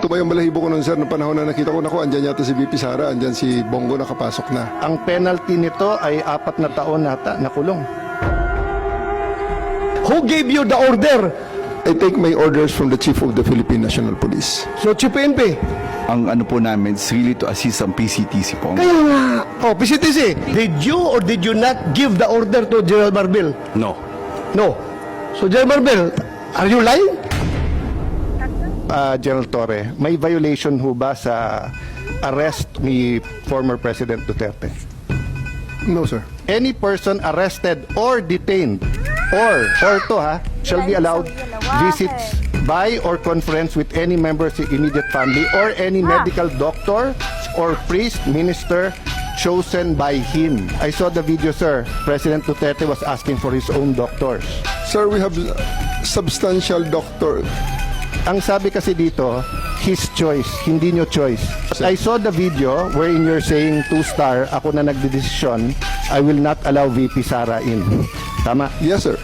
Tumayong balahibo ko nun, sir, ng panahon na nakita ko, naku, andyan yata si VP Sara, andyan si Bongo nakapasok na. Ang penalty nito ay 4 na taon nata na kulong. Who gave you the order? I take my orders from the Chief of the Philippine National Police. So, Chief PNP. Ang ano po namin is really to assist ang PCTC po. Kaya nga. Oh, PCTC, did you or did you not give the order to General Marbil? No. No. So, General Marbil, are you lying? General Torre, may violation ho ba sa arrest ni former President Duterte? No, sir. Any person arrested or detained or to shall be allowed visits by or conference with any member of the immediate family or any medical doctor or priest, minister chosen by him. I saw the video, sir. President Duterte was asking for his own doctors. Sir, we have substantial doctor. Ang sabi kasi dito, his choice, hindi nyo choice. I saw the video wherein you're saying 2-star, ako na nagdedesisyon, I will not allow VP Sara in. Tama? Yes, sir.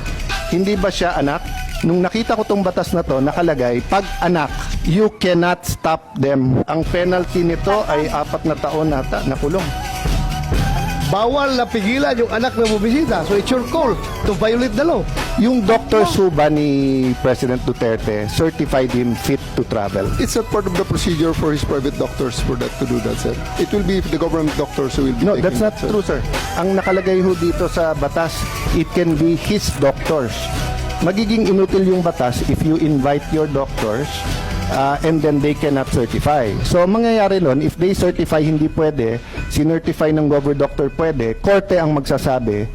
Hindi ba siya anak? Nung nakita ko tong batas na to, nakalagay, pag anak, you cannot stop them. Ang penalty nito ay 4 na taon nata na kulong. Bawal na pigilan yung anak na bumibisita. So, it's your call to violate the law. Yung Dr. Suba ni President Duterte certified him fit to travel. It's not part of the procedure for his private doctors for that to do that, sir. It will be the government doctors who will be No, taking that's not that, sir. true, sir. Ang nakalagay ho dito sa batas, it can be his doctors. Magiging inutil yung batas if you invite your doctors and then they cannot certify. So, ang mangyayari nun, if they certify hindi pwede, sinertify ng gover doctor pwede, korte ang magsasabi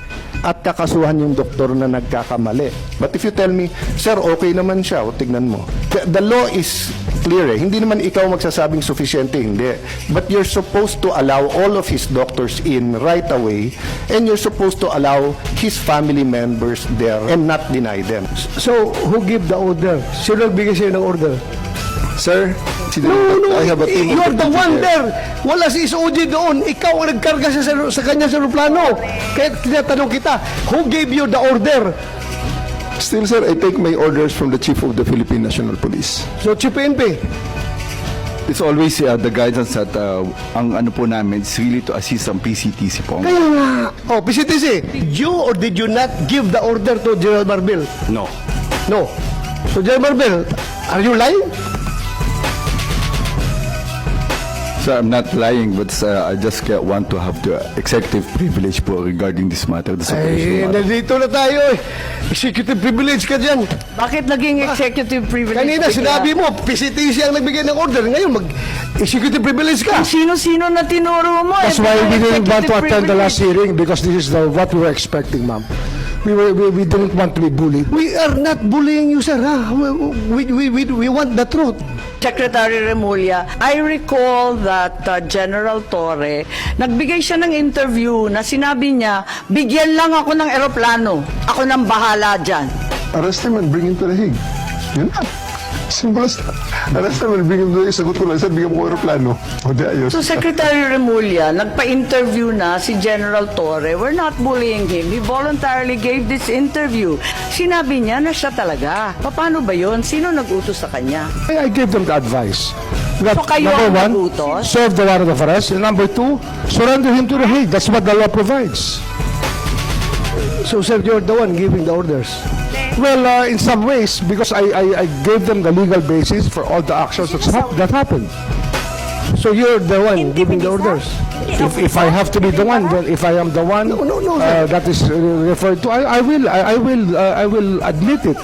at kakasuhan yung doktor na nagkakamali. But if you tell me, sir, okay naman siya, o tignan mo. The law is clear eh. Hindi naman ikaw magsasabing sufficiente, hindi. But you're supposed to allow all of his doctors in right away and you're supposed to allow his family members there and not deny them. So, who give the order? Sino nagbigay sa'yo ng order? Sir, No, I have a team you're of the people one there. there. Wala si SOG doon. Ikaw ang nagkarga sa kanya sa aeroplano. Kaya tinatanong kita, who gave you the order? Still, sir, I take my orders from the Chief of the Philippine National Police. So, Chief PNP. It's always the guidance that ang ano po namin is really to assist ang PCTC po. Kaya nga. Oh, PCTC, did you or did you not give the order to General Marbil? No. No. So, General Marbil, are you lying? So I'm not lying, but I just want to have the executive privilege po regarding this matter. This Ay, operational matter. nandito na tayo eh. Executive privilege ka dyan. Bakit naging executive privilege? Kanina, bigla? sinabi mo, PCTC ang nagbigay ng order. Ngayon, mag-executive privilege ka. Kung sino-sino na tinuro mo. That's why we didn't want to attend the last hearing because this is what we were expecting, ma'am. We didn't want to be bullied. We are not bullying you, sir. Ha? We want the truth. Secretary Remulla, I recall that General Torre, nagbigay siya ng interview na sinabi niya, bigyan lang ako ng eroplano. Ako nang bahala dyan. Arrest him and bring him to the Hague. Yun na. Simple as that. Arrest him and bring him to the Hague. Sagot ko lang, sir, bigyan mo ko aeroplano. O di ayos. So Secretary Remulla, nagpa-interview na si General Torre. We're not bullying him. He voluntarily gave this interview. Sinabi niya na siya talaga. Paano ba yun? Sino nag-utos sa kanya? I gave them the advice. That, So kayo number ang one, nagutos? serve the warrant of arrest. And number two, surrender him to the Hague. That's what the law provides. So, sir, you're the one giving the orders. Well, in some ways, because I gave them the legal basis for all the actions that happened. So, you're the one giving the orders. If I have to be the one, then if I am the one No, sir. that is referred to, I will admit it.